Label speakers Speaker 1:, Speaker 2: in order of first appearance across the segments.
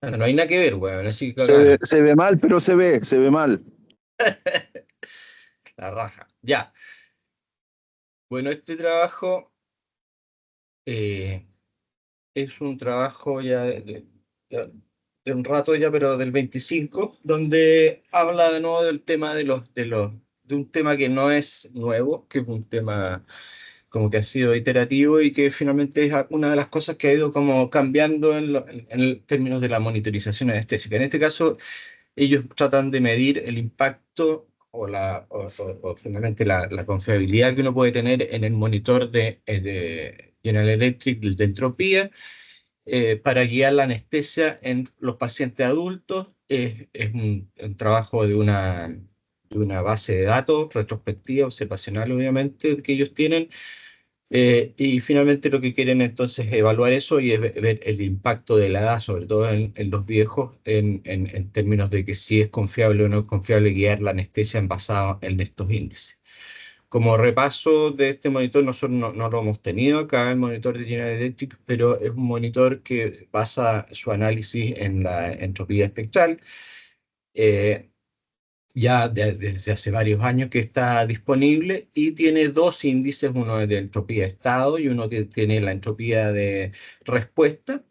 Speaker 1: No hay nada que ver, weón, así que gana.
Speaker 2: Se ve mal, pero se ve mal.
Speaker 1: La raja. Ya. Bueno, este trabajo eh, es un trabajo ya de un rato ya, pero del 25 donde habla de nuevo del tema de un tema que no es nuevo, que es un tema como que ha sido iterativo y que finalmente es una de las cosas que ha ido como cambiando en términos de la monitorización anestésica. En este caso, ellos tratan de medir el impacto o finalmente la confiabilidad que uno puede tener en el monitor de General Electric de entropía para guiar la anestesia en los pacientes adultos. Es un trabajo de una base de datos retrospectiva, observacional, obviamente, que ellos tienen. Y finalmente lo que quieren entonces es evaluar eso y es ver el impacto de la edad, sobre todo en los viejos, en términos de que si es confiable o no es confiable guiar la anestesia en basado en estos índices. Como repaso de este monitor, nosotros no lo hemos tenido acá, el monitor de General Electric, pero es un monitor que basa su análisis en la entropía espectral. Eh, desde hace varios años que está disponible y tiene dos índices, uno es de entropía de estado y uno que tiene la entropía de respuesta.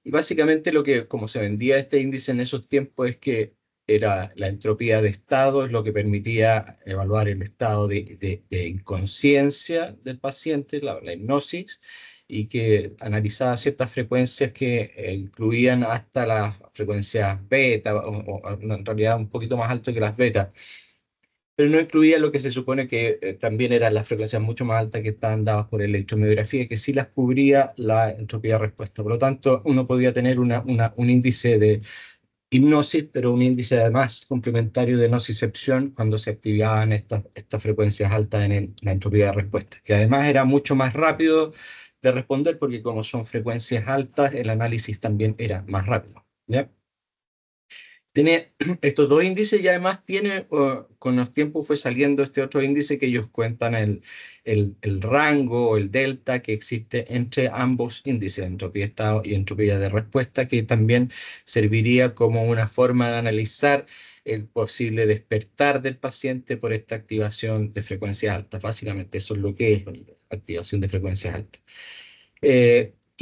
Speaker 1: Y básicamente como se vendía este índice en esos tiempos es que era la entropía de estado, es lo que permitía evaluar el estado de inconsciencia del paciente, la hipnosis, y que analizaba ciertas frecuencias que incluían hasta las frecuencias beta, no, en realidad un poquito más alto que las beta, pero no incluía lo que se supone que también eran las frecuencias mucho más altas que estaban dadas por electromiografía, que sí las cubría la entropía de respuesta. Por lo tanto, uno podía tener un índice de hipnosis, pero un índice además complementario de nocicepción cuando se activaban estas frecuencias altas en la entropía de respuesta, que además era mucho más rápido de responder porque como son frecuencias altas, el análisis también era más rápido. ¿Ya? Tiene estos dos índices y además tiene, con los tiempos fue saliendo este otro índice que ellos cuentan el rango o el delta que existe entre ambos índices, entropía de estado y entropía de respuesta, que también serviría como una forma de analizar el posible despertar del paciente por esta activación de frecuencias altas. Básicamente eso es lo que es activación de frecuencias altas.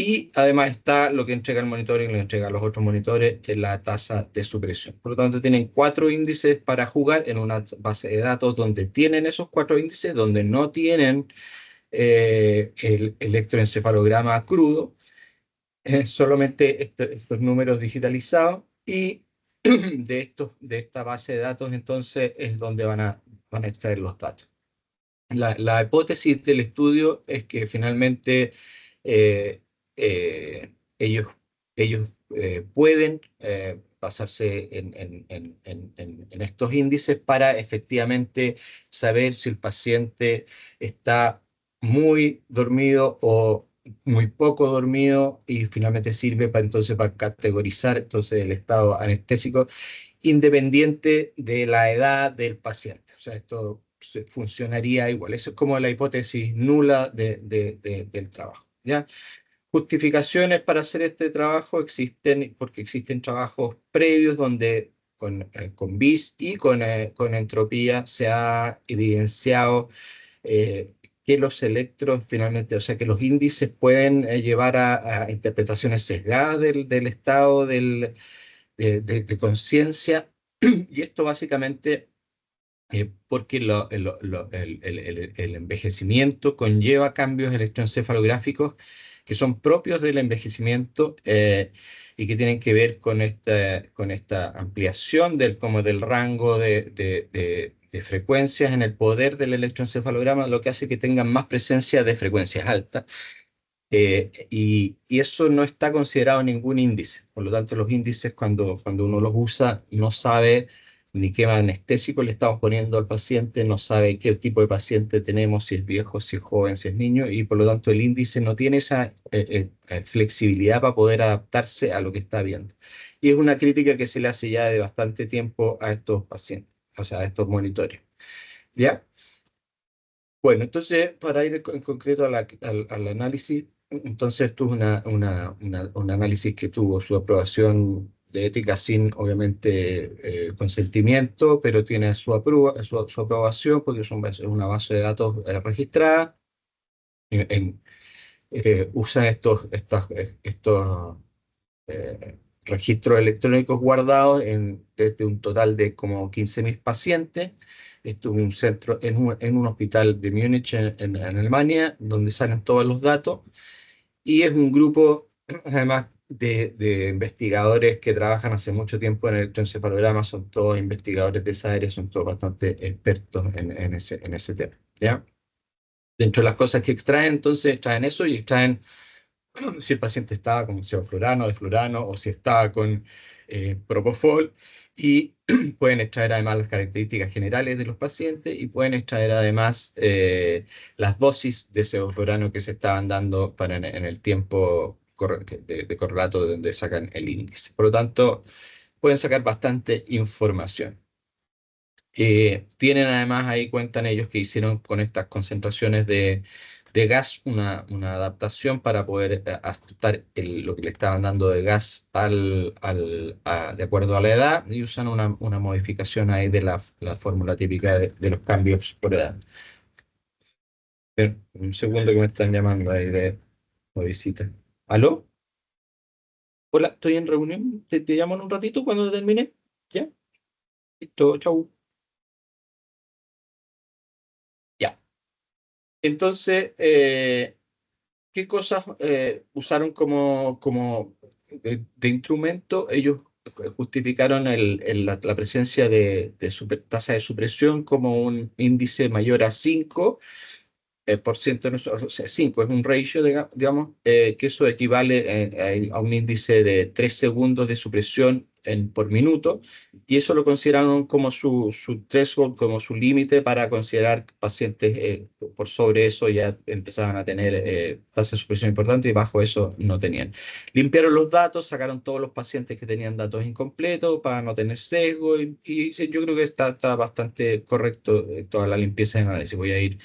Speaker 1: Y además está lo que entrega el monitor y lo que entrega los otros monitores, que es la tasa de supresión. Por lo tanto, tienen cuatro índices para jugar en una base de datos donde tienen esos cuatro índices, donde no tienen el electroencefalograma crudo, solamente estos números digitalizados. Y de esta base de datos, entonces, es donde van a extraer los datos. La hipótesis del estudio es que finalmente eh, ellos, ellos pueden basarse en estos índices para efectivamente saber si el paciente está muy dormido o muy poco dormido y finalmente sirve para entonces para categorizar entonces el estado anestésico independiente de la edad del paciente. O sea, esto funcionaría igual. Eso es como la hipótesis nula del trabajo. ¿Ya? Justificaciones para hacer este trabajo existen porque existen trabajos previos donde con BIS y con entropía se ha evidenciado que los electros finalmente, o sea, que los índices pueden llevar a interpretaciones sesgadas del estado de conciencia. Y esto básicamente porque el envejecimiento conlleva cambios electroencefalográficos que son propios del envejecimiento y que tienen que ver con esta ampliación como del rango de frecuencias en el poder del electroencefalograma, lo que hace que tengan más presencia de frecuencias altas. Y eso no está considerado en ningún índice. Por lo tanto, los índices, cuando uno los usa, no sabe ni qué anestésico le estamos poniendo al paciente, no sabe qué tipo de paciente tenemos, si es viejo, si es joven, si es niño, y por lo tanto el índice no tiene esa flexibilidad para poder adaptarse a lo que está viendo. Y es una crítica que se le hace ya de bastante tiempo a estos pacientes, o sea, a estos monitores. ¿Ya? Bueno, entonces, para ir en concreto al análisis, entonces esto es un análisis que tuvo su aprobación de ética sin, obviamente, consentimiento, pero tiene su aprobación porque es una base de datos registrada. Usan estos registros electrónicos guardados desde un total de como 15.000 pacientes. Esto es un centro, en un hospital de Múnich, en Alemania, donde salen todos los datos. Y es un grupo, además, de investigadores que trabajan hace mucho tiempo en electroencefalograma. Son todos investigadores de esa área, son todos bastante expertos en ese tema. ¿Ya? Dentro de las cosas que extraen, entonces, extraen eso y extraen si el paciente estaba con sevoflurano, deflurano o si estaba con propofol, y pueden extraer además las características generales de los pacientes y pueden extraer además las dosis de sevoflurano que se estaban dando en el tiempo de correlato de donde sacan el índice. Por lo tanto, pueden sacar bastante información. Tienen además ahí, cuentan ellos que hicieron con estas concentraciones de gas una adaptación para poder ajustar lo que le estaban dando de gas de acuerdo a la edad, y usan una modificación ahí de la fórmula típica de los cambios por edad. Un segundo que me están llamando ahí de visita. ¿Aló? Hola, estoy en reunión. Te llamo en un ratito cuando termine. ¿Ya? Listo, chau. Ya. Entonces, ¿qué cosas usaron como de instrumento? Ellos justificaron la presencia de tasa de supresión como un índice mayor a 5 por ciento, o sea, 5 es un ratio, digamos, que eso equivale a un índice de 3 segundos de supresión por minuto, y eso lo consideraron como su threshold, como su límite para considerar pacientes por sobre eso ya empezaban a tener tasa de supresión importante, y bajo eso no tenían. Limpiaron los datos, sacaron todos los pacientes que tenían datos incompletos para no tener sesgo, y sí, yo creo que está bastante correcto toda la limpieza de análisis. Voy a ir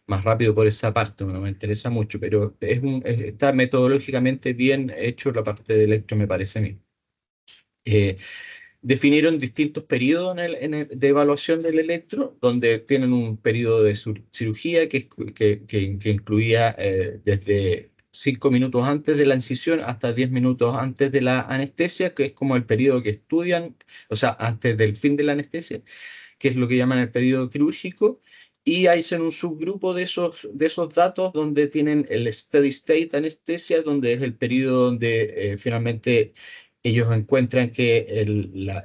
Speaker 1: más rápido por esa parte, no me interesa mucho, pero está metodológicamente bien hecho la parte de electro, me parece a mí. Eh, Definieron distintos periodos de evaluación del electro, donde tienen un periodo de cirugía que incluía desde 5 minutos antes de la incisión hasta 10 minutos antes de la anestesia, que es como el periodo que estudian, o sea, antes del fin de la anestesia, que es lo que llaman el periodo quirúrgico, y ahí son un subgrupo de esos datos donde tienen el steady state anestesia, donde es el periodo donde finalmente ellos encuentran que la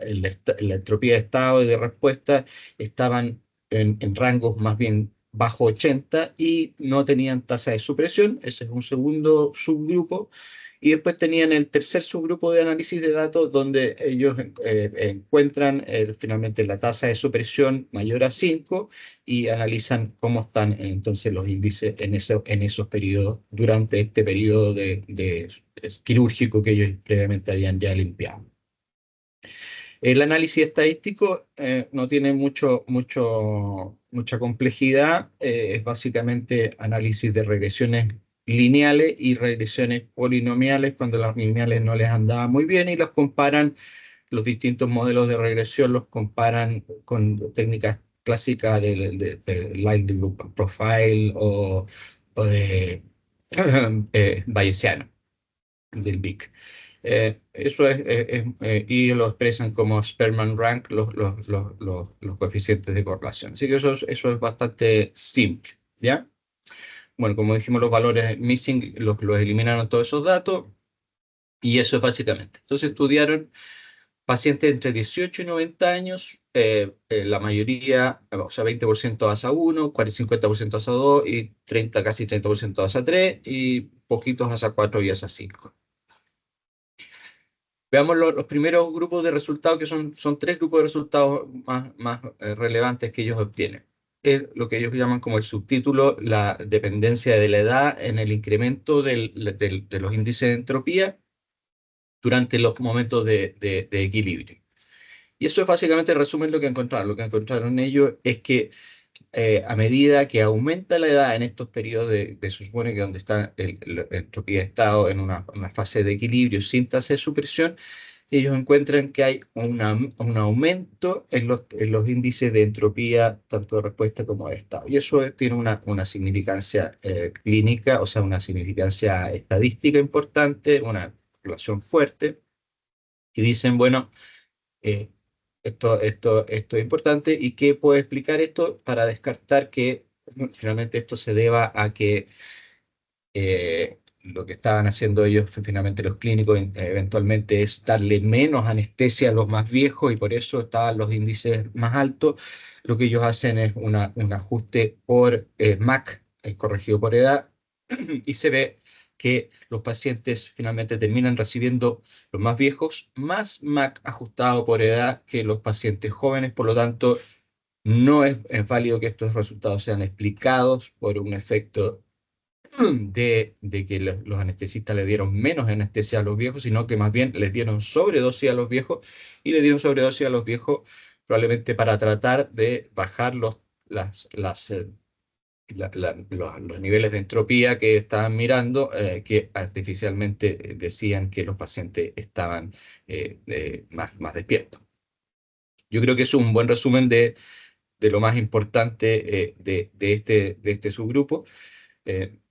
Speaker 1: entropía de estado y de respuesta estaban en rangos más bien bajo 80 y no tenían tasa de supresión. Ese es un segundo subgrupo. Y después tenían el tercer subgrupo de análisis de datos, donde ellos encuentran finalmente la tasa de supresión mayor a 5 y analizan cómo están entonces los índices en esos periodos, durante este periodo de quirúrgico que ellos previamente habían ya limpiado. El análisis estadístico no tiene mucha complejidad, es básicamente análisis de regresiones lineales y regresiones polinomiales cuando las lineales no les andaba muy bien, y los comparan, los distintos modelos de regresión los comparan con técnicas clásicas de Likelihood Profile o de Bayesiano, del BIC. Eso y lo expresan como Spearman Rank, los coeficientes de correlación. Así que eso es bastante simple, ¿ya? Bueno, como dijimos, los valores missing los eliminaron todos esos datos, y eso es básicamente. Entonces estudiaron pacientes entre 18 y 90 años, la mayoría, o sea, 20% ASA 1, 50% ASA 2 y casi 30% ASA 3 y poquitos ASA 4 y ASA 5. Veamos los primeros grupos de resultados, que son tres grupos de resultados más relevantes que ellos obtienen. Es lo que ellos llaman como el subtítulo, la dependencia de la edad en el incremento de los índices de entropía durante los momentos de equilibrio. Y eso es básicamente el resumen de lo que encontraron. Lo que encontraron ellos es que a medida que aumenta la edad en estos periodos se supone que donde está la entropía de estado en una fase de equilibrio sin tasa de supresión, ellos encuentran que hay un aumento en los índices de entropía, tanto de respuesta como de estado. Y eso tiene una significancia clínica, o sea, una significancia estadística importante, una relación fuerte. Y dicen, bueno, eh, esto es importante y qué puede explicar esto para descartar que finalmente esto se deba a que lo que estaban haciendo ellos, finalmente los clínicos, eventualmente es darle menos anestesia a los más viejos y por eso estaban los índices más altos. Lo que ellos hacen es un ajuste por MAC, corregido por edad, y se ve que los pacientes finalmente terminan recibiendo los más viejos más MAC ajustado por edad que los pacientes jóvenes. Por lo tanto, no es válido que estos resultados sean explicados por un efecto de que los anestesistas le dieron menos anestesia a los viejos, sino que más bien les dieron sobredosis a los viejos y le dieron sobredosis a los viejos probablemente para tratar de bajar los niveles de entropía que estaban mirando, que artificialmente decían que los pacientes estaban más despiertos. Yo creo que es un buen resumen de lo más importante de este subgrupo.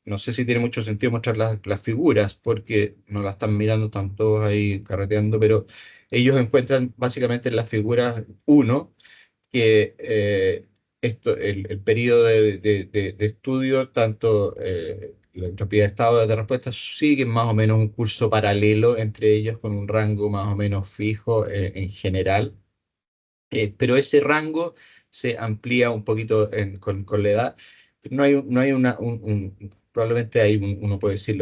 Speaker 1: No sé si tiene mucho sentido mostrar las figuras porque no la están mirando, están todos ahí carreteando, pero ellos encuentran básicamente en la figura uno que el periodo de estudio, tanto la entropía de estado de respuesta, siguen más o menos un curso paralelo entre ellos con un rango más o menos fijo en general. Pero ese rango se amplía un poquito con la edad. No hay probablemente hay uno puede decir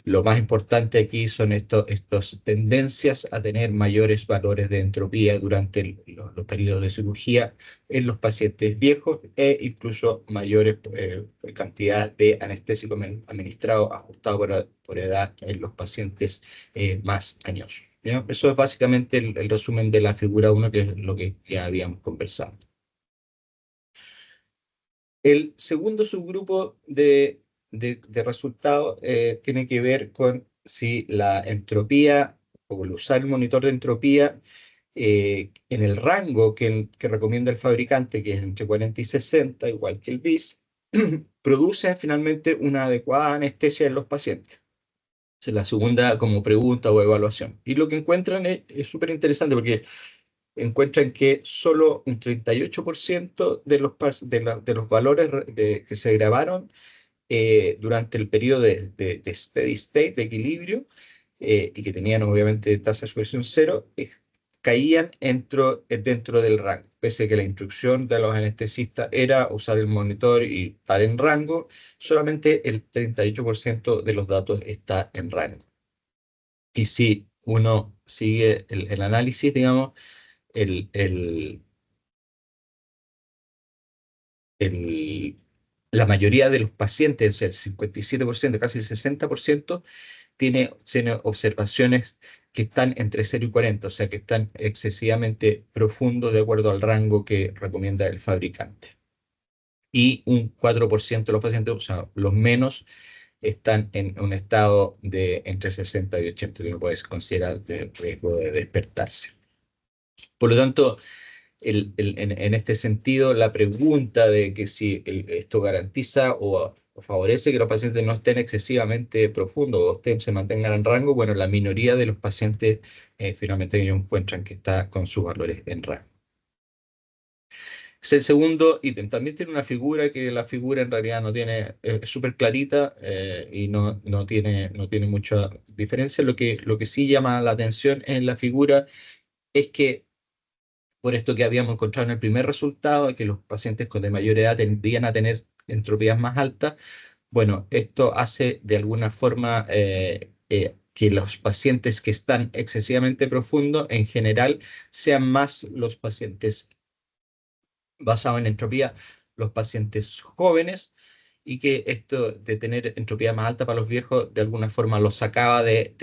Speaker 1: lo más importante aquí son estas tendencias a tener mayores valores de entropía durante los periodos de cirugía en los pacientes viejos e incluso mayores cantidades de anestésico administrado ajustado por edad en los pacientes más añosos. ¿Ya? Eso es básicamente el resumen de la figura uno, que es lo que ya habíamos conversado. El segundo subgrupo de resultados tiene que ver con si la entropía o el usar el monitor de entropía en el rango que recomienda el fabricante, que es entre 40 y 60, igual que el BIS, produce finalmente una adecuada anestesia en los pacientes. Esa es la segunda como pregunta o evaluación. Y lo que encuentran es súper interesante porque encuentran que solo un 38% de los valores que se grabaron durante el periodo de steady state, de equilibrio, y que tenían obviamente tasa de sujeción cero, caían dentro del rango. Pese a que la instrucción de los anestesistas era usar el monitor y estar en rango, solamente el 38% de los datos está en rango. Y si uno sigue el análisis, digamos, el, el, el- la mayoría de los pacientes, o sea, el 57%, casi el 60%, tiene observaciones que están entre 0 y 40, o sea, que están excesivamente profundos de acuerdo al rango que recomienda el fabricante. Y un 4% de los pacientes, o sea, los menos, están en un estado de entre 60 y 80, que uno puede considerar de riesgo de despertarse. Por lo tanto, en este sentido, la pregunta de que si esto garantiza o favorece que los pacientes no estén excesivamente profundos o se mantengan en rango, bueno, la minoría de los pacientes finalmente ellos encuentran que está con sus valores en rango. Es el segundo ítem. También tiene una figura que la figura en realidad no tiene, es súper clarita y no tiene mucha diferencia. Lo que sí llama la atención en la figura es que por esto que habíamos encontrado en el primer resultado, que los pacientes de mayor edad tendrían a tener entropías más altas, bueno, esto hace de alguna forma que los pacientes que están excesivamente profundos, en general, sean más los pacientes basados en entropía, los pacientes jóvenes, y que esto de tener entropía más alta para los viejos, de alguna forma los sacaba de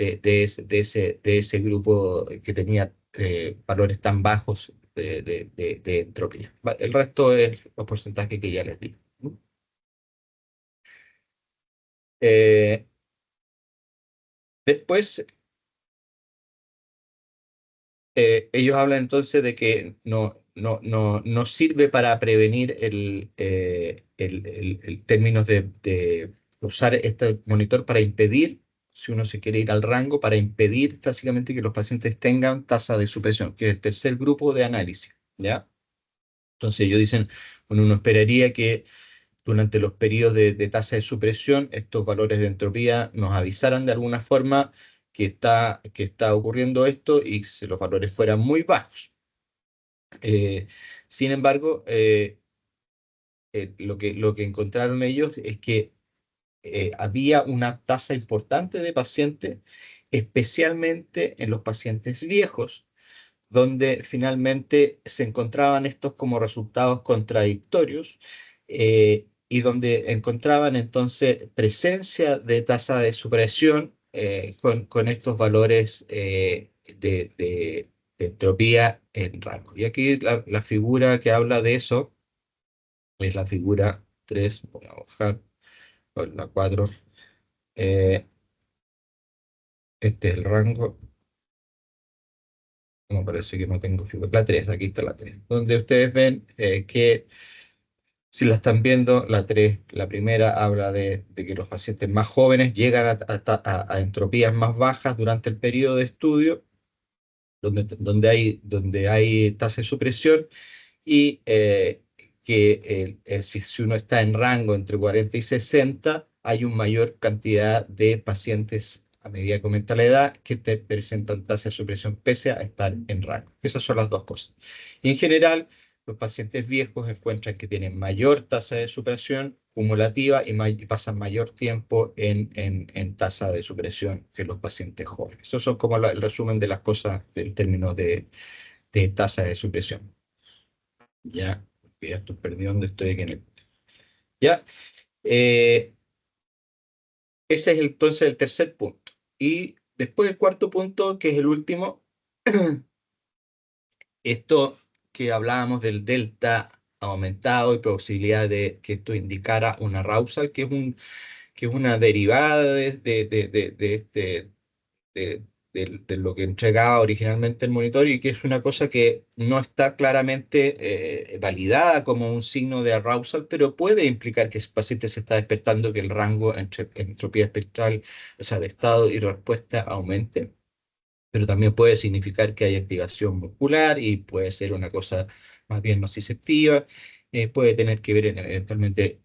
Speaker 1: ese grupo que tenía valores tan bajos de entropía. El resto es los porcentajes que ya les di. Eh, Después ellos hablan entonces de que no sirve para prevenir el términos de usar este monitor para impedir, si uno se quiere ir al rango, para impedir básicamente que los pacientes tengan tasa de supresión, que es el tercer grupo de análisis, ¿ya? Entonces ellos dicen, bueno, uno esperaría que durante los periodos de tasa de supresión, estos valores de entropía nos avisaran de alguna forma que está ocurriendo esto y si los valores fueran muy bajos. Eh, Sin embargo, lo que encontraron ellos es que había una tasa importante de pacientes, especialmente en los pacientes viejos, donde finalmente se encontraban estos como resultados contradictorios y donde encontraban entonces presencia de tasa de supresión con estos valores de entropía en rango. Y aquí la figura que habla de eso es la figura 3, voy a bajar, o la 4. eh, este es el rango. No, parece que no tengo figura. La 3, aquí está la 3, donde ustedes ven que si la están viendo, la 3, la primera habla de que los pacientes más jóvenes llegan a entropías más bajas durante el periodo de estudio, donde hay tasa de supresión y que si uno está en rango entre 40 y 60, hay una mayor cantidad de pacientes a medida que aumenta la edad que te presentan tasa de supresión pese a estar en rango. Esas son las dos cosas. Y en general, los pacientes viejos encuentran que tienen mayor tasa de supresión cumulativa y pasan mayor tiempo en tasa de supresión que los pacientes jóvenes. Eso son como el resumen de las cosas en términos de tasa de supresión. Ya, ya estoy perdido donde estoy aquí Ya, eh, ese es entonces el tercer punto. Y después el cuarto punto, que es el último, esto que hablábamos del delta aumentado y posibilidad de que esto indicara una arousal, que es una derivada de, de lo que entregaba originalmente el monitor y que es una cosa que no está claramente validada como un signo de arousal, pero puede implicar que el paciente se está despertando, que el rango entre entropía espectral, o sea, de estado y respuesta aumente. Pero también puede significar que hay activación muscular y puede ser una cosa más bien nociceptiva, puede tener que ver eventualmente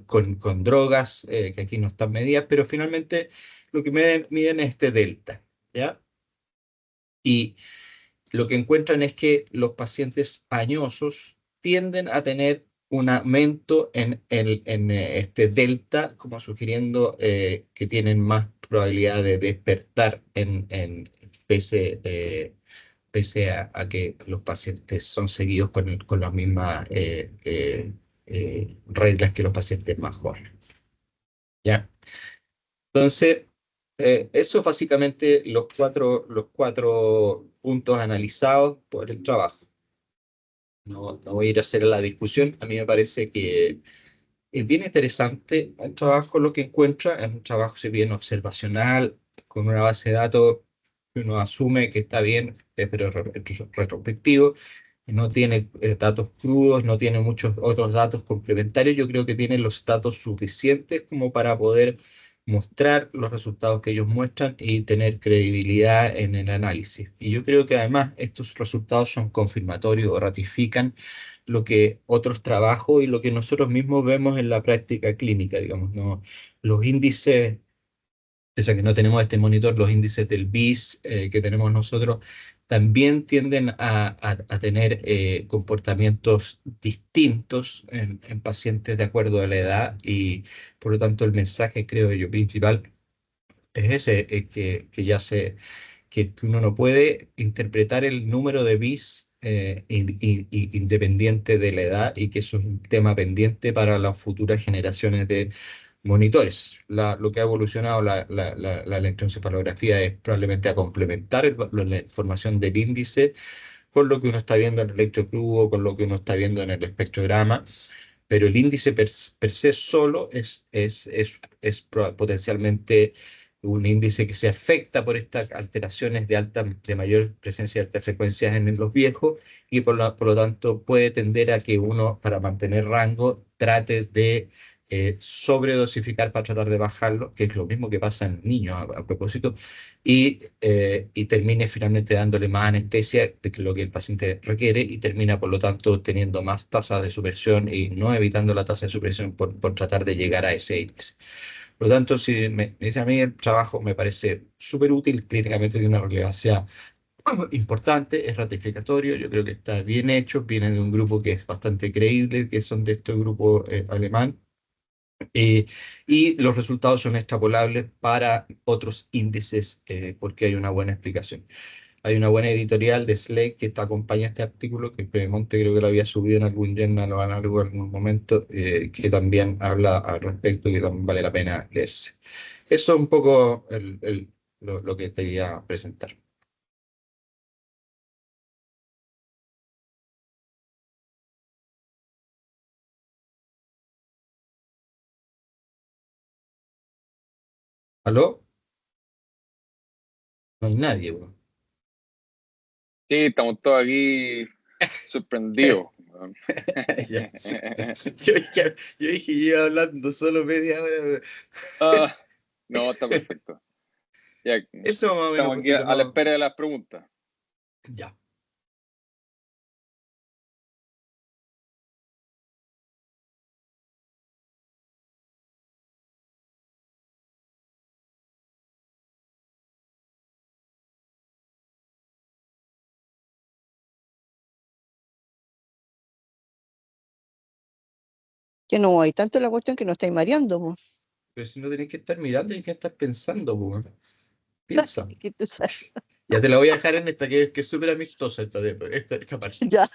Speaker 1: con drogas que aquí no están medidas, pero finalmente lo que miden es este delta, ¿ya? Y lo que encuentran es que los pacientes añosos tienden a tener un aumento en este delta, como sugiriendo que tienen más probabilidad de despertar pese a que los pacientes son seguidos con las mismas reglas que los pacientes más jóvenes. ¿Ya? Entonces, eso es básicamente los cuatro puntos analizados por el trabajo. No voy a ir a hacer la discusión. A mí me parece que es bien interesante el trabajo, lo que encuentra. Es un trabajo, si bien observacional, con una base de datos que uno asume que está bien, pero retrospectivo. No tiene datos crudos, no tiene muchos otros datos complementarios. Yo creo que tiene los datos suficientes como para poder mostrar los resultados que ellos muestran y tener credibilidad en el análisis. Y yo creo que además estos resultados son confirmatorios o ratifican lo que otros trabajos y lo que nosotros mismos vemos en la práctica clínica, digamos, ¿no? Los índices, o sea que no tenemos este monitor, los índices del BIS que tenemos nosotros también tienden a tener comportamientos distintos en pacientes de acuerdo a la edad y por lo tanto el mensaje, creo yo, principal es ese, que ya que uno no puede interpretar el número de bits independiente de la edad y que eso es un tema pendiente para las futuras generaciones de monitores. Lo que ha evolucionado la electroencefalografía es probablemente a complementar la información del índice con lo que uno está viendo en el electrocrudo, con lo que uno está viendo en el espectrograma, pero el índice per se solo es potencialmente un índice que se afecta por estas alteraciones de mayor presencia de altas frecuencias en los viejos y por lo tanto puede tender a que uno, para mantener rango, trate de sobredosificar para tratar de bajarlo, que es lo mismo que pasa en niños a propósito, y termine finalmente dándole más anestesia de que lo que el paciente requiere y termina por lo tanto teniendo más tasas de supresión y no evitando la tasa de supresión por tratar de llegar a ese índice. Por lo tanto, si me dice a mí, el trabajo me parece súper útil, clínicamente de una relevancia importante, es ratificatorio, yo creo que está bien hecho, viene de un grupo que es bastante creíble, que son de este grupo alemán, eh, y los resultados son extrapolables para otros índices porque hay una buena explicación. Hay una buena editorial de Slate que acompaña este artículo, que Pedemonte creo que lo había subido en algún journal o en algún momento, que también habla al respecto y que también vale la pena leerse. Eso es un poco lo que quería presentar. ¿Aló? No hay nadie, weón.
Speaker 3: Sí, estamos todos aquí sorprendidos.
Speaker 1: Ya. Yo dije, yo iba hablando solo media hora.
Speaker 3: No, está perfecto. Ya,
Speaker 1: Eso más o menos,
Speaker 3: estamos aquí
Speaker 1: poquito
Speaker 3: a la
Speaker 1: más.
Speaker 3: espera de las preguntas.
Speaker 1: Ya.
Speaker 4: Que no hay tanto la cuestión que no estáis mareando, po.
Speaker 1: Pero si no tenés que estar mirando, tenés que estar pensando, po. Piensa.
Speaker 4: Que tú sabes.
Speaker 1: Ya te la voy a dejar en esta que es súper amistosa esta parte.
Speaker 4: Ya.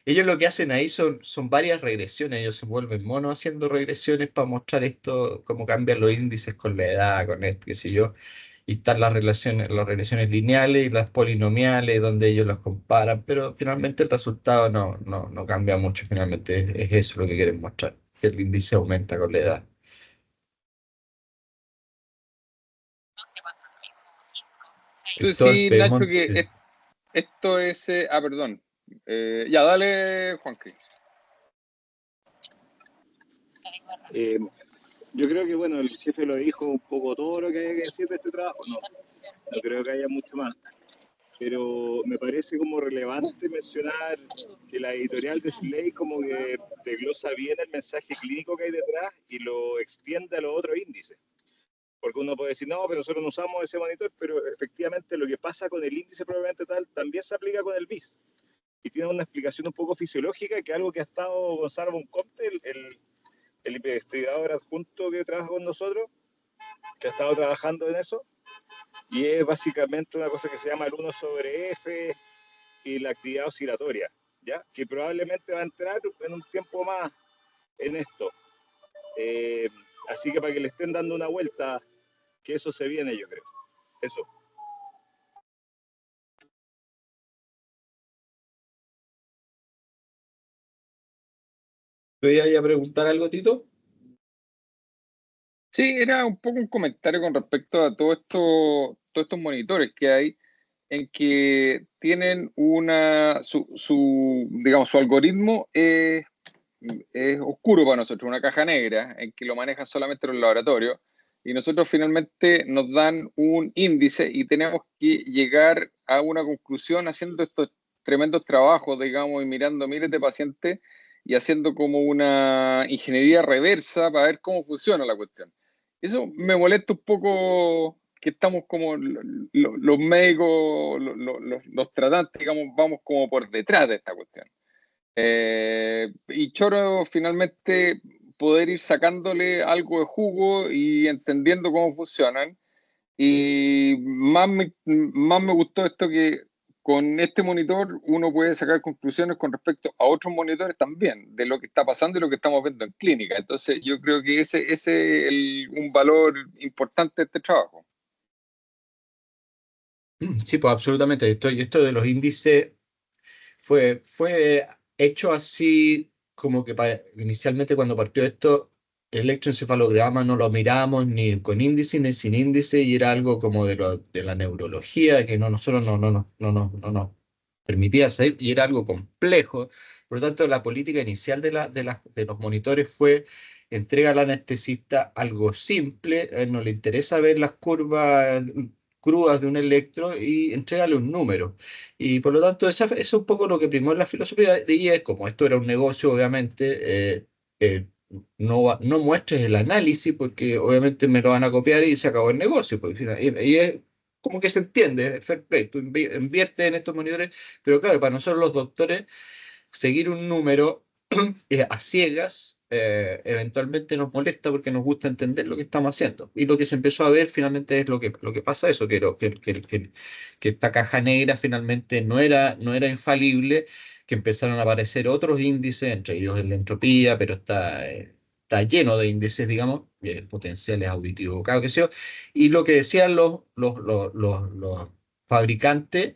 Speaker 1: Ellos lo que hacen ahí son varias regresiones. Ellos se vuelven monos haciendo regresiones para mostrar esto, cómo cambian los índices con la edad, con esto, qué sé yo. Y están las regresiones lineales y las polinomiales, donde ellos las comparan, pero finalmente el resultado no cambia mucho. Finalmente es eso lo que quieren mostrar, que el índice aumenta con la edad. Cristóbal
Speaker 3: Sí, Nacho, que esto es... perdón. Ya, dale, Juanqui.
Speaker 2: Yo creo que, bueno, el jefe lo dijo un poco todo lo que hay que decir de este trabajo. No creo que haya mucho más. Pero me parece como relevante mencionar que la editorial de Slate como que desglosa bien el mensaje clínico que hay detrás y lo extiende a los otros índices. Porque uno puede decir, no, pero nosotros no usamos ese monitor, pero efectivamente lo que pasa con el índice probablemente tal también se aplica con el BIS. Y tiene una explicación un poco fisiológica, que algo que ha estado Gonzalo Bonconte, el investigador adjunto que trabaja con nosotros, que ha estado trabajando en eso, y es básicamente una cosa que se llama el 1/F y la actividad oscilatoria, ¿ya? Que probablemente va a entrar en un tiempo más en esto. Así que para que le estén dando una vuelta, que eso se viene, yo creo. Eso.
Speaker 1: ¿Te voy a preguntar algo, Tito?
Speaker 3: Sí, era un poco un comentario con respecto a todos estos monitores que hay, en que tienen digamos, su algoritmo es oscuro para nosotros, una caja negra, en que lo manejan solamente los laboratorios, y nosotros finalmente nos dan un índice y tenemos que llegar a una conclusión haciendo estos tremendos trabajos, digamos, y mirando miles de pacientes y haciendo como una ingeniería reversa para ver cómo funciona la cuestión. Eso me molesta un poco, que estamos como los médicos, los tratantes, digamos, vamos como por detrás de esta cuestión. Y choro finalmente poder ir sacándole algo de jugo y entendiendo cómo funcionan. Y más me gustó esto, que con este monitor uno puede sacar conclusiones con respecto a otros monitores también, de lo que está pasando y lo que estamos viendo en clínica. Entonces yo creo que ese es un valor importante de este trabajo.
Speaker 1: Sí, pues absolutamente. Esto de los índices fue hecho así como que inicialmente cuando partió esto, electroencefalograma no lo miramos ni con índice ni sin índice, y era algo como de la neurología que nosotros no nos permitía hacer, y era algo complejo. Por lo tanto, la política inicial de los monitores fue: entrega al anestesista algo simple, a él no le interesa ver las curvas crudas de un electro, y entrégale un número. Y por lo tanto, eso es un poco lo que primó en la filosofía de IES. Como esto era un negocio, obviamente, no muestres el análisis, porque obviamente me lo van a copiar y se acabó el negocio. Pues, y es como que se entiende, fair play, tú inviertes en estos monitores, pero claro, para nosotros los doctores, seguir un número a ciegas, eventualmente nos molesta, porque nos gusta entender lo que estamos haciendo. Y lo que se empezó a ver finalmente es lo que pasa eso, que esta caja negra finalmente no era infalible, que empezaron a aparecer otros índices, entre ellos la entropía, pero está lleno de índices, digamos, potenciales auditivos, claro que sí. Y lo que decían los fabricantes,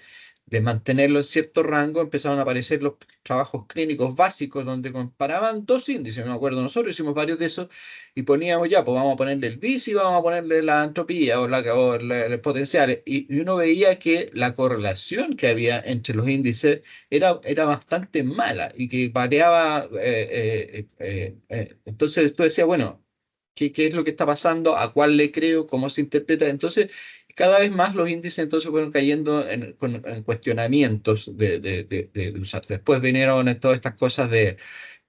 Speaker 1: de mantenerlo en cierto rango, empezaron a aparecer los trabajos clínicos básicos donde comparaban dos índices. Me acuerdo, nosotros hicimos varios de esos, y poníamos, ya, pues vamos a ponerle el BIS y vamos a ponerle la entropía los potenciales. Y uno veía que la correlación que había entre los índices era bastante mala, y que variaba. Entonces tú decías, bueno, ¿qué es lo que está pasando? ¿A cuál le creo? ¿Cómo se interpreta? Entonces, cada vez más los índices entonces fueron cayendo en cuestionamientos de usar. Después vinieron todas estas cosas de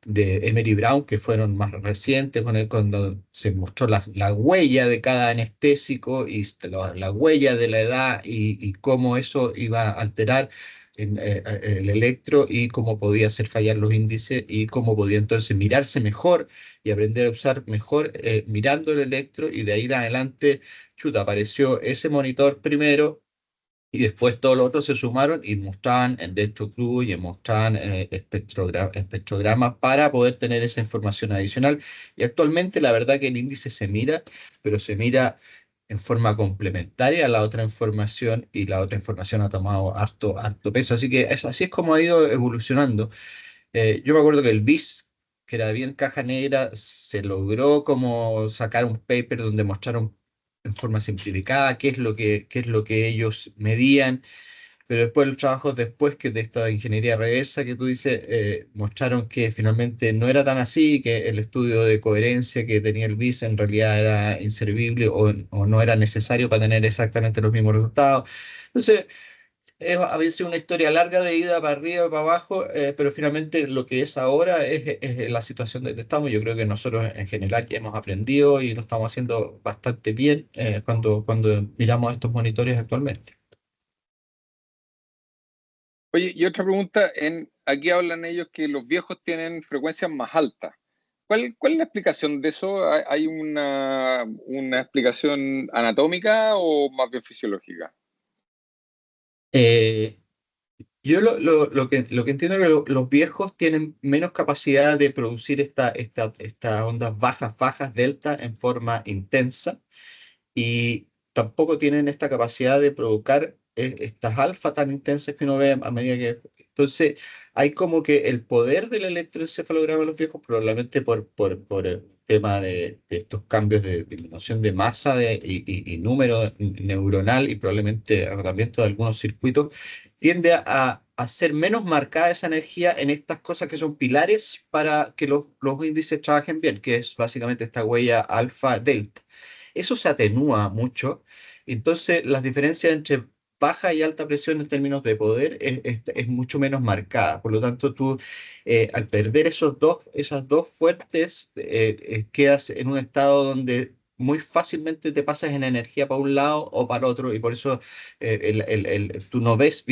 Speaker 1: Emery Brown, que fueron más recientes, cuando se mostró la huella de cada anestésico, y la huella de la edad, y cómo eso iba a alterar el electro, y cómo podía hacer fallar los índices, y cómo podía entonces mirarse mejor y aprender a usar mejor mirando el electro. Y de ahí en adelante, chuta, apareció ese monitor primero, y después todos los otros se sumaron y mostraban en Dentro Cruz, y mostraban espectrogramas para poder tener esa información adicional. Y actualmente la verdad que el índice se mira, pero se mira en forma complementaria a la otra información, y la otra información ha tomado harto peso. Así que así es como ha ido evolucionando. Yo me acuerdo que el BIS, que era bien caja negra, se logró como sacar un paper donde mostraron en forma simplificada qué es lo que ellos medían. Pero después los trabajos después, que de esta ingeniería reversa que tú dices, mostraron que finalmente no era tan así, que el estudio de coherencia que tenía el BIS en realidad era inservible, o no era necesario para tener exactamente los mismos resultados. Entonces, había sido una historia larga de ida para arriba y para abajo, pero finalmente lo que es ahora es la situación donde estamos. Yo creo que nosotros en general ya hemos aprendido y lo estamos haciendo bastante bien, cuando miramos estos monitores actualmente.
Speaker 3: Oye, y otra pregunta, aquí hablan ellos que los viejos tienen frecuencias más altas. ¿Cuál es la explicación de eso? ¿Hay una explicación anatómica o más bien fisiológica?
Speaker 1: Eh, yo lo que entiendo es que los viejos tienen menos capacidad de producir estas ondas bajas, delta, en forma intensa, y tampoco tienen esta capacidad de provocar estas alfa tan intensas que uno ve a medida que... Entonces, hay como que el poder del electroencefalograma de los viejos, probablemente por el tema de estos cambios de disminución de masa y número neuronal, y probablemente agotamiento de algunos circuitos, tiende a ser menos marcada esa energía en estas cosas que son pilares para que los índices trabajen bien, que es básicamente esta huella alfa-delta. Eso se atenúa mucho. Entonces, las diferencias entre baja y alta presión en términos de poder es mucho menos marcada. Por lo tanto, tú, al perder esas dos fuertes, quedas en un estado donde muy fácilmente te pasas en energía para un lado o para otro, y por eso tú no ves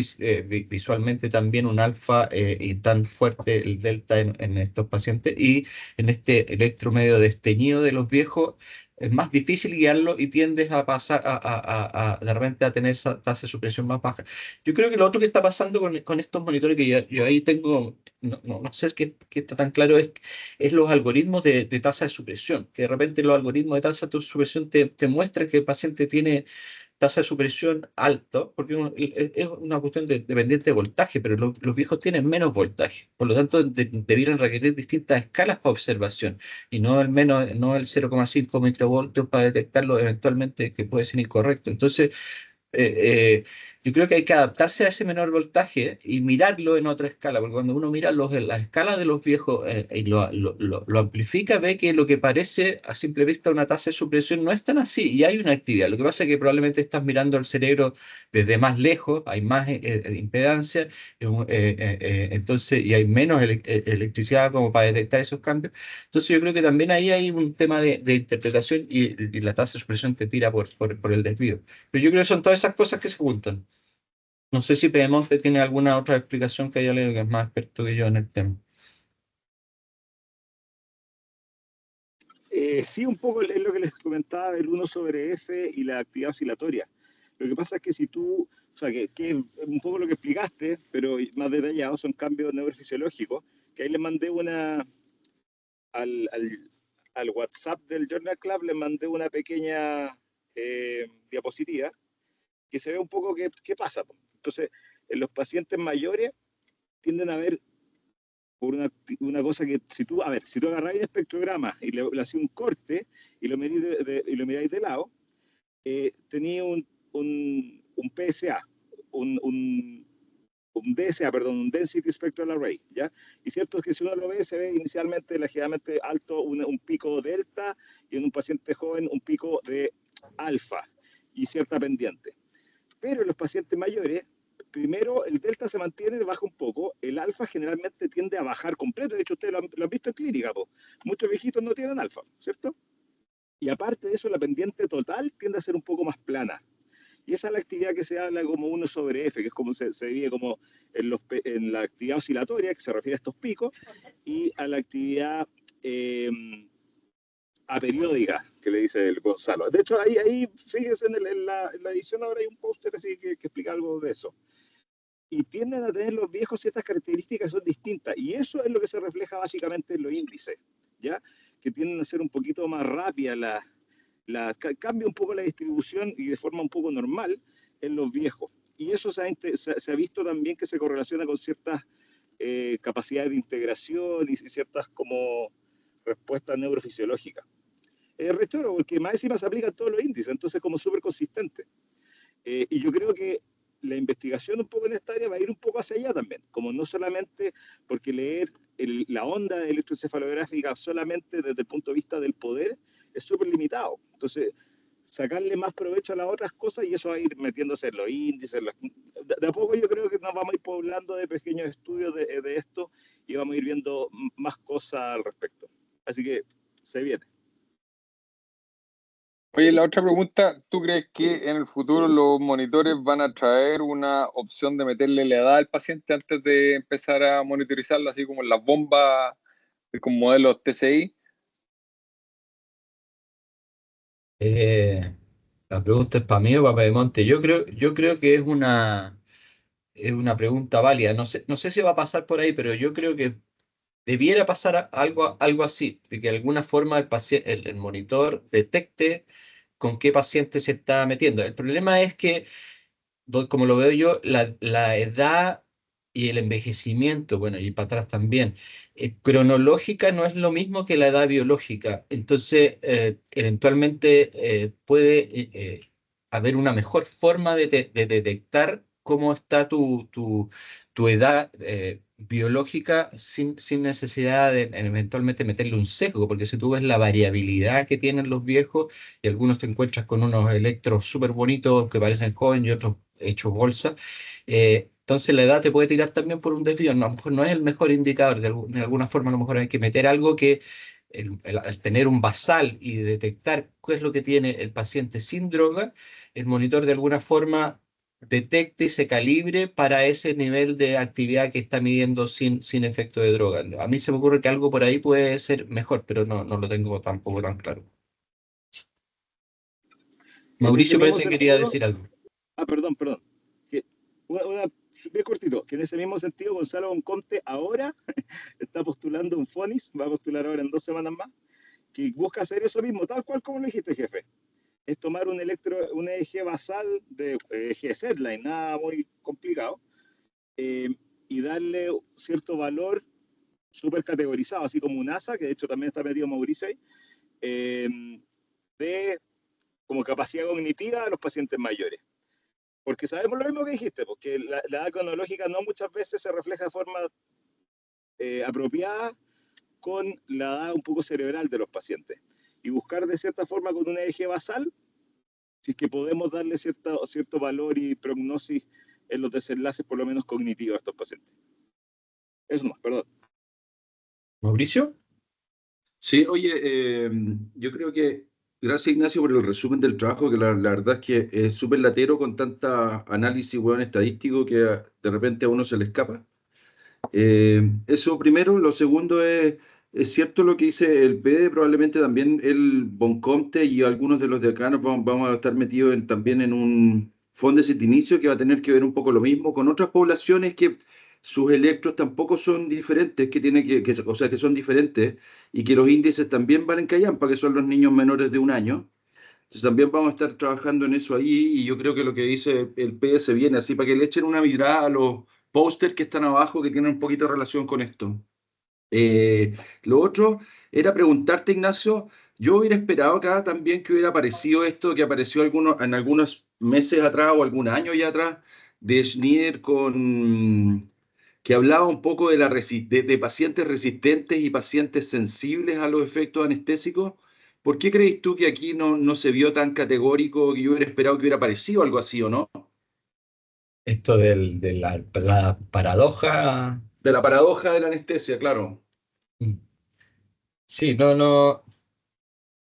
Speaker 1: visualmente también un alfa, y tan fuerte el delta en estos pacientes. Y en este electromedio desteñido de los viejos, es más difícil guiarlo, y tiendes a pasar de repente a tener esa tasa de supresión más baja. Yo creo que lo otro que está pasando con estos monitores, que yo ahí tengo, no sé, qué está tan claro, es los algoritmos de tasa de supresión, que de repente los algoritmos de tasa de supresión te muestran que el paciente tiene tasa de supresión alta, porque es una cuestión dependiente de voltaje, pero los viejos tienen menos voltaje, por lo tanto debieran requerir distintas escalas para observación, y no no el 0,5 microvoltios para detectarlo eventualmente, que puede ser incorrecto. Entonces, eh, yo creo que hay que adaptarse a ese menor voltaje y mirarlo en otra escala, porque cuando uno mira las escalas de los viejos y lo amplifica, ve que lo que parece a simple vista una tasa de supresión no es tan así y hay una actividad. Lo que pasa es que probablemente estás mirando el cerebro desde más lejos, hay más impedancia, entonces, y hay menos electricidad como para detectar esos cambios. Entonces yo creo que también ahí hay un tema de interpretación y la tasa de supresión te tira por el desvío. Pero yo creo que son todas esas cosas que se juntan. No sé si Pedemonte tiene alguna otra explicación que haya leído, que es más experto que yo en el tema.
Speaker 2: Sí, un poco es lo que les comentaba del 1 sobre F y la actividad oscilatoria. Lo que pasa es que si tú, o sea, que un poco lo que explicaste, pero más detallado, son cambios neurofisiológicos, que ahí les mandé al, al, al WhatsApp del Journal Club, les mandé una pequeña diapositiva que se ve un poco qué pasa. Entonces, en los pacientes mayores tienden a ver por una cosa que si tú agarráis el espectrograma y le hacéis un corte y lo miráis de lado, tenía un PSA, un DSA, perdón, un Density Spectral Array, ¿ya? Y cierto es que si uno lo ve, se ve inicialmente ligeramente alto un pico delta y en un paciente joven un pico de alfa y cierta pendiente. Pero en los pacientes mayores, primero el delta se mantiene, baja un poco, el alfa generalmente tiende a bajar completo, de hecho ustedes lo han visto en clínica, po. Muchos viejitos no tienen alfa, ¿cierto? Y aparte de eso, la pendiente total tiende a ser un poco más plana. Y esa es la actividad que se habla como 1 sobre F, que es como se divide como en la actividad oscilatoria, que se refiere a estos picos, y a la actividad aperiódica, que le dice el Gonzalo. De hecho, ahí fíjense en la edición ahora hay un póster así que explica algo de eso. Y tienden a tener los viejos ciertas características que son distintas. Y eso es lo que se refleja básicamente en los índices, ¿ya? Que tienden a ser un poquito más rápidas, cambia un poco la distribución y de forma un poco normal en los viejos. Y eso se ha visto también que se correlaciona con ciertas capacidades de integración y ciertas como respuestas neurofisiológicas. Es rechoro porque más encima se aplican todos los índices, entonces como súper consistente. Y yo creo que la investigación un poco en esta área va a ir un poco hacia allá también, como no solamente porque leer la onda electroencefalográfica solamente desde el punto de vista del poder es súper limitado. Entonces, sacarle más provecho a las otras cosas y eso va a ir metiéndose en los índices. De a poco yo creo que nos vamos a ir poblando de pequeños estudios de esto y vamos a ir viendo más cosas al respecto. Así que se viene.
Speaker 3: Oye, la otra pregunta, ¿tú crees que en el futuro los monitores van a traer una opción de meterle la edad al paciente antes de empezar a monitorizarlo, así como en las bombas con modelos TCI?
Speaker 1: La pregunta es para mí o para Pedemonte. Yo creo que es una pregunta válida. No sé si va a pasar por ahí, pero yo creo que debiera pasar algo así, de que de alguna forma el monitor detecte con qué paciente se está metiendo. El problema es que, como lo veo yo, la edad y el envejecimiento, bueno, y para atrás también, cronológica no es lo mismo que la edad biológica. Entonces, eventualmente puede haber una mejor forma de detectar cómo está tu edad biológica sin necesidad de eventualmente meterle un sesgo, porque si tú ves la variabilidad que tienen los viejos, y algunos te encuentras con unos electros súper bonitos que parecen jóvenes y otros hechos bolsa. Entonces la edad te puede tirar también por un desvío. No, a lo mejor no es el mejor indicador. De alguna forma a lo mejor hay que meter algo que al tener un basal y detectar qué es lo que tiene el paciente sin droga, el monitor de alguna forma detecte y se calibre para ese nivel de actividad que está midiendo sin efecto de droga. A mí se me ocurre que algo por ahí puede ser mejor, pero no lo tengo tampoco tan claro.
Speaker 2: En ese
Speaker 1: Mauricio
Speaker 2: mismo
Speaker 1: parece que quería
Speaker 2: sentido,
Speaker 1: decir algo.
Speaker 2: perdón. Que bien cortito, que en ese mismo sentido Gonzalo Bonconte ahora está postulando un FONIS, va a postular ahora en 2 semanas más, que busca hacer eso mismo, tal cual como lo dijiste, jefe. es tomar un EEG basal de EEG setline, nada muy complicado, y darle cierto valor súper categorizado, así como un ASA, que de hecho también está metido Mauricio ahí, de como capacidad cognitiva a los pacientes mayores. Porque sabemos lo mismo que dijiste, porque la edad cronológica no muchas veces se refleja de forma apropiada con la edad un poco cerebral de los pacientes. Y buscar de cierta forma con un EEG basal, si es que podemos darle cierto valor y prognosis en los desenlaces, por lo menos cognitivos, a estos pacientes. Eso no, perdón.
Speaker 1: ¿Mauricio?
Speaker 5: Sí, oye, yo creo que gracias Ignacio por el resumen del trabajo, que la verdad es que es súper latero con tanta análisis, weón, estadístico que de repente a uno se le escapa. Eso primero. Lo segundo es cierto lo que dice el PD, probablemente también el Boncomte y algunos de los decanos vamos a estar metidos también en un fondo de inicio que va a tener que ver un poco lo mismo con otras poblaciones que sus electros tampoco son diferentes, o sea, que son diferentes y que los índices también valen callampa, que son los niños menores de 1 año. Entonces también vamos a estar trabajando en eso ahí y yo creo que lo que dice el PS viene así para que le echen una mirada a los pósters que están abajo que tienen un poquito de relación con esto. Lo otro era preguntarte, Ignacio, yo hubiera esperado acá también que hubiera aparecido esto que apareció en algunos meses atrás o algún año ya atrás de Schneider que hablaba un poco de pacientes resistentes y pacientes sensibles a los efectos anestésicos. ¿Por qué crees tú que aquí no se vio tan categórico, que yo hubiera esperado que hubiera aparecido algo así o no?
Speaker 1: Esto de la paradoja.
Speaker 5: De la paradoja de la anestesia, claro.
Speaker 1: Mm. Sí, no.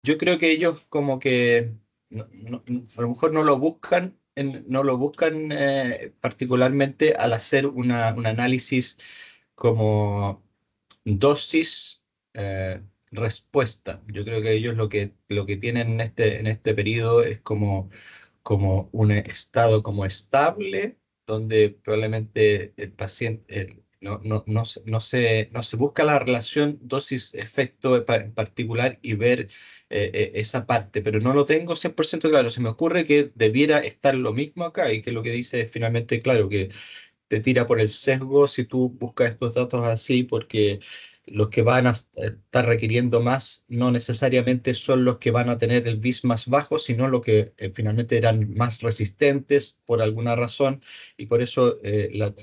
Speaker 1: Yo creo que ellos como que a lo mejor no lo buscan, no lo buscan particularmente al hacer un análisis como dosis respuesta. Yo creo que ellos lo que tienen en este periodo es como un estado como estable, donde probablemente el paciente no se busca la relación dosis-efecto en particular y ver esa parte, pero no lo tengo 100% claro. Se me ocurre que debiera estar lo mismo acá y que lo que dice es finalmente, claro, que te tira por el sesgo si tú buscas estos datos así, porque los que van a estar requiriendo más no necesariamente son los que van a tener el BIS más bajo, sino los que finalmente eran más resistentes por alguna razón, y por eso esta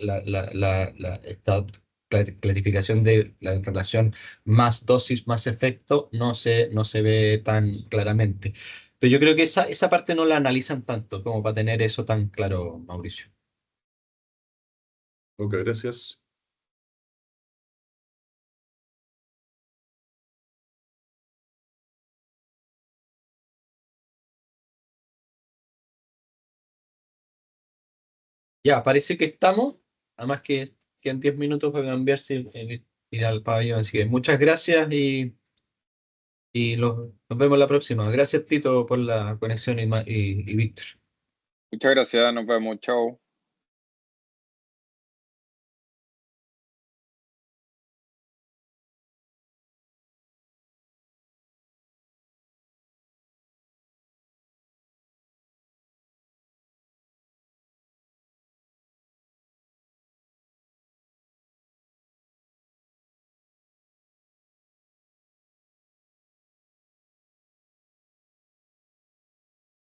Speaker 1: clarificación de la relación más dosis, más efecto no se ve tan claramente. Pero yo creo que esa parte no la analizan tanto como para tener eso tan claro, Mauricio.
Speaker 5: Ok, gracias.
Speaker 1: Ya, parece que estamos. Además que quedan 10 minutos para cambiarse y ir al pabellón. Así que muchas gracias y nos vemos la próxima. Gracias, Tito, por la conexión y Víctor.
Speaker 3: Muchas gracias, nos vemos, chao.